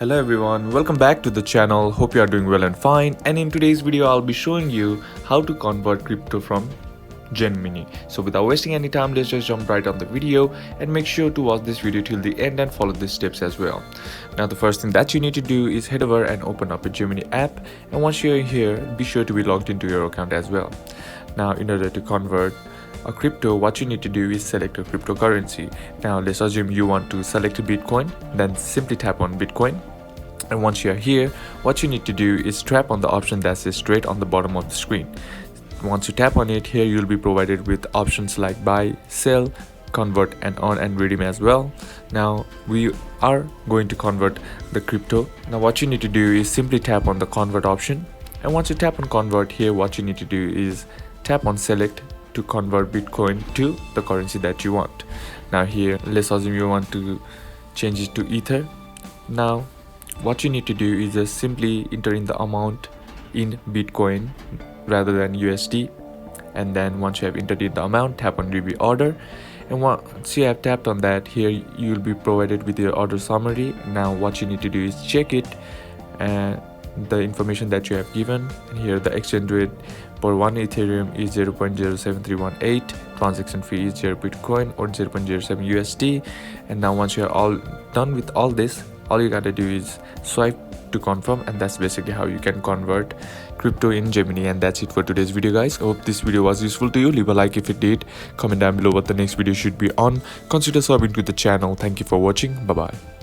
Hello everyone, welcome back to the channel. Hope you are doing well and fine. And in today's video, I'll be showing you how to convert crypto from Gemini. So without wasting any time, let's just jump right on the video and make sure to watch this video till the end and follow these steps as well. Now the first thing that you need to do is head over and open up a Gemini app. And once you're here, be sure to be logged into your account as well. Now in order to convert a crypto, what you need to do is select a cryptocurrency. Now let's assume you want to select a Bitcoin, then simply tap on Bitcoin. And once you're here, what you need to do is tap on the option that says straight on the bottom of the screen. Once you tap on it, here you'll be provided with options like buy, sell, convert, and earn and redeem as well. Now we are going to convert the crypto. Now what you need to do is simply tap on the convert option. And once you tap on convert, here what you need to do is tap on select to convert Bitcoin to the currency that you want. Now here, let's assume you want to change it to Ether. Now what you need to do is just simply enter in the amount in Bitcoin rather than USD. And then once you have entered in the amount, tap on review order. And once you have tapped on that, here you will be provided with your order summary. Now what you need to do is check it and the information that you have given. And here the exchange rate for 1 Ethereum is 0.07318. Transaction fee is 0 Bitcoin or 0.07 USD. And now once you are all done with all this, all you gotta do is swipe to confirm, and that's basically how you can convert crypto in Gemini. And that's it for today's video, guys. I hope this video was useful to you. Leave a like if it did. Comment down below what the next video should be on. Consider subscribing to the channel. Thank you for watching. Bye bye.